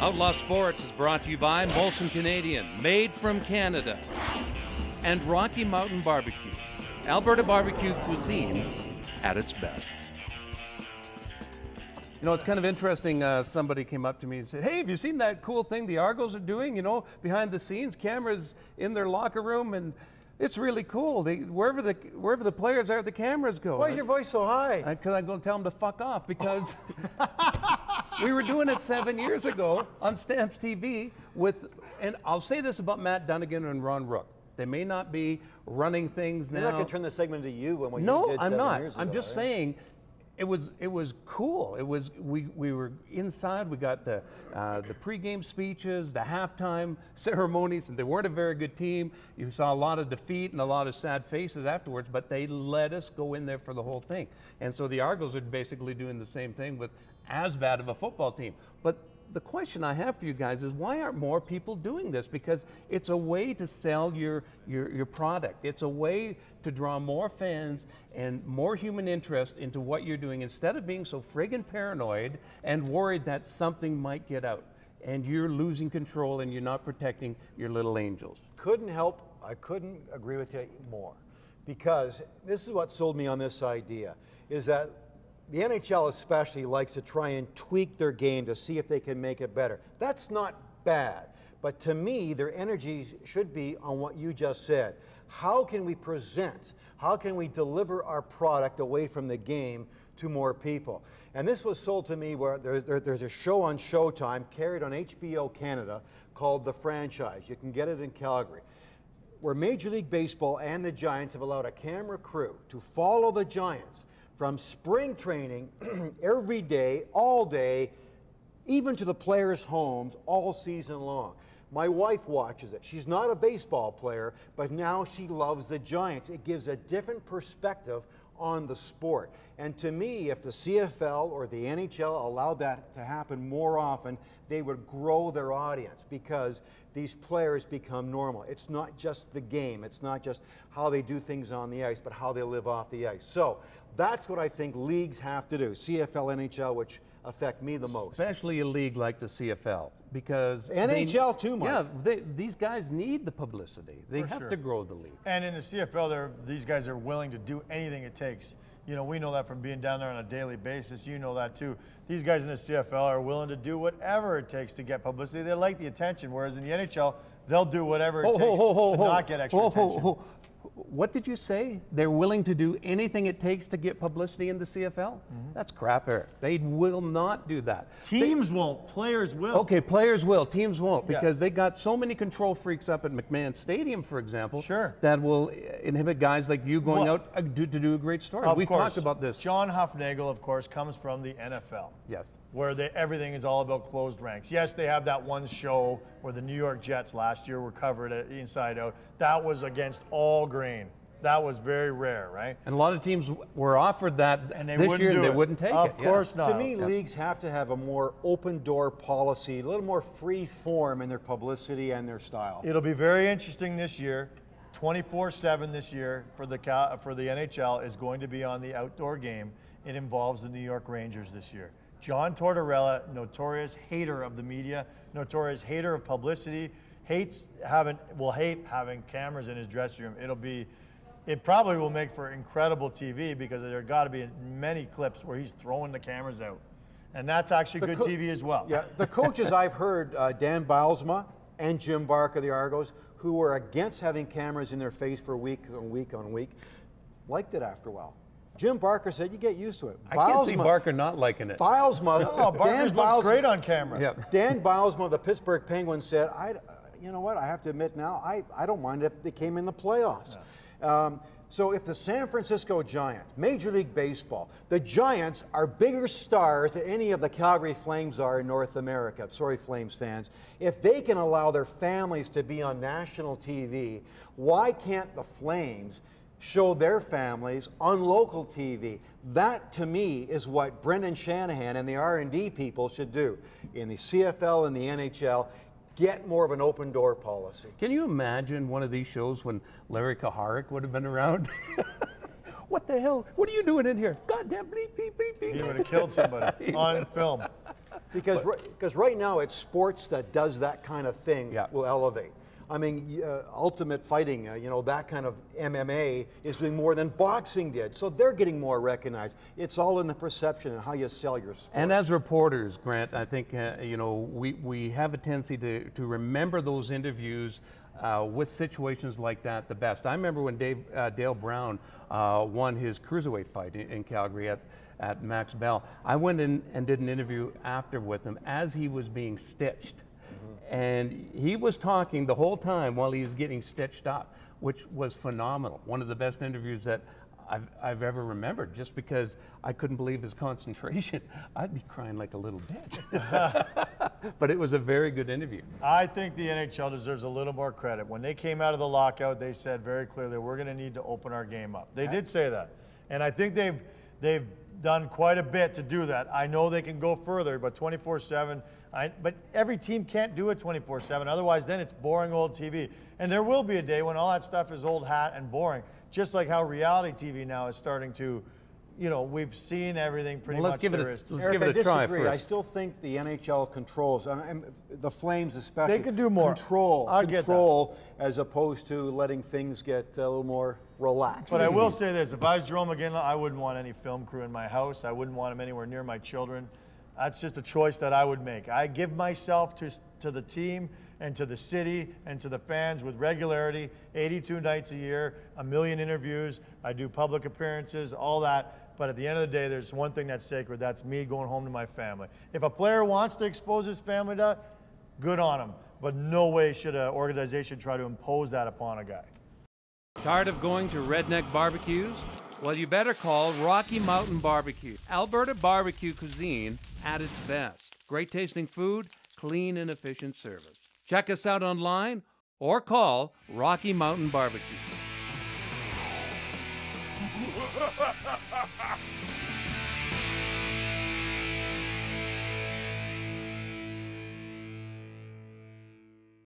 Outlaw Sports is brought to you by Molson Canadian, made from Canada, and Rocky Mountain Barbecue, Alberta barbecue cuisine at its best. You know, it's kind of interesting. Somebody came up to me and said, "Hey, have you seen that cool thing the Argos are doing? You know, behind the scenes, cameras in their locker room, and it's really cool. Wherever the players are, the cameras go." Why is your voice so high? Because I'm going to tell them to fuck off, because we were doing it 7 years ago on Stamps TV and I'll say this about Matt Dunnigan and Ron Rook. They may not be running things now. You're not going to turn the segment to you when no, you did I'm 7 not. years ago. I'm just saying. It was cool. It was we were inside. We got the pregame speeches, the halftime ceremonies, and they weren't a very good team. You saw a lot of defeat and a lot of sad faces afterwards, but they let us go in there for the whole thing. And so the Argos are basically doing the same thing with as bad of a football team. But the question I have for you guys is, why aren't more people doing this? Because it's a way to sell your product. It's a way to draw more fans and more human interest into what you're doing, instead of being so friggin' paranoid and worried that something might get out and you're losing control and you're not protecting your little angels. I couldn't agree with you more, because this is what sold me on this idea, is that the NHL especially likes to try and tweak their game to see if they can make it better. That's not bad, but to me, their energies should be on what you just said. How can we present? How can we deliver our product away from the game to more people? And this was sold to me where there's a show on Showtime carried on HBO Canada called The Franchise. You can get it in Calgary, where Major League Baseball and the Giants have allowed a camera crew to follow the Giants from spring training every day, all day, even to the players' homes all season long. My wife watches it. She's not a baseball player, but now she loves the Giants. It gives a different perspective on the sport. And to me, if the CFL or the NHL allowed that to happen more often, they would grow their audience, because these players become normal. It's not just the game. It's not just how they do things on the ice, but how they live off the ice. So that's what I think leagues have to do, CFL, NHL, which affect me the most. Especially a league like the CFL, because NHL too, Mike. Yeah, these guys need the publicity. They have to grow the league. And in the CFL, these guys are willing to do anything it takes. You know, we know that from being down there on a daily basis. You know that too. These guys in the CFL are willing to do whatever it takes to get publicity. They like the attention, whereas in the NHL, they'll do whatever it takes to not get extra attention. What did you say? They're willing to do anything it takes to get publicity in the CFL? That's crap, Eric. They will not do that. Teams won't. Players will. Okay, players will. Teams won't, because they got so many control freaks up at McMahon Stadium, for example, that will inhibit guys like you going out to do a great story. We've talked about this. John Hufnagel, of course, comes from the NFL. Yes. Where everything is all about closed ranks. Yes, they have that one show where the New York Jets last year were covered inside out. That was against all grain. That was very rare, right? And a lot of teams were offered that this year, and they wouldn't take it. Of course not. To me, leagues have to have a more open-door policy, a little more free form in their publicity and their style. It'll be very interesting this year. 24/7 this year for the NHL is going to be on the outdoor game. It involves the New York Rangers this year. John Tortorella, notorious hater of the media, notorious hater of publicity, will hate having cameras in his dressing room. It probably will make for incredible TV, because there got to be many clips where he's throwing the cameras out. And that's actually good TV as well. Yeah, the coaches I've heard, Dan Bylsma and Jim Barker of the Argos, who were against having cameras in their face for week on week on week, liked it after a while. Jim Barker said you get used to it. I can't see Barker not liking it. Barker looks great on camera. Yeah. Dan Bylsma of the Pittsburgh Penguins said, you know what, I have to admit now, I don't mind if they came in the playoffs. Yeah. So if the San Francisco Giants, Major League Baseball, the Giants are bigger stars than any of the Calgary Flames are in North America. Sorry, Flames fans. If they can allow their families to be on national TV, why can't the Flames show their families on local TV? That, to me, is what Brendan Shanahan and the R&D people should do in the CFL and the NHL. Get more of an open door policy. Can you imagine one of these shows when Larry Kaharik would have been around? What the hell? What are you doing in here? Goddamn bleep, bleep, bleep, bleep. He would have killed somebody on film. Because right now it's sports that does that kind of thing Yeah. will elevate. I mean, Ultimate Fighting, that kind of MMA is doing more than boxing did. So they're getting more recognized. It's all in the perception and how you sell your sport. And as reporters, Grant, I think we have a tendency to remember those interviews with situations like that the best. I remember when Dale Brown won his cruiserweight fight in Calgary at Max Bell. I went in and did an interview after with him as he was being stitched. And he was talking the whole time while he was getting stitched up, which was phenomenal. One of the best interviews that I've ever remembered, just because I couldn't believe his concentration. I'd be crying like a little bitch. But it was a very good interview. I think the NHL deserves a little more credit. When they came out of the lockout, they said very clearly, we're going to need to open our game up. They did say that. And I think they've done quite a bit to do that. I know they can go further, but 24/7, but every team can't do it 24/7. Otherwise, then it's boring old TV. And there will be a day when all that stuff is old hat and boring, just like how reality TV now is starting to, we've seen everything pretty much. Let's give it Eric, a try disagree. first. I still think the NHL controls, the Flames especially. They could do more. Control as opposed to letting things get a little more relaxed. But I will say this, if I was Jerome McGinley, I wouldn't want any film crew in my house. I wouldn't want them anywhere near my children. That's just a choice that I would make. I give myself to the team and to the city and to the fans with regularity, 82 nights a year, 1 million interviews. I do public appearances, all that. But at the end of the day, there's one thing that's sacred. That's me going home to my family. If a player wants to expose his family to that, good on him. But no way should an organization try to impose that upon a guy. Tired of going to redneck barbecues? Well, you better call Rocky Mountain Barbecue. Alberta barbecue cuisine at its best. Great tasting food, clean and efficient service. Check us out online or call Rocky Mountain Barbecue.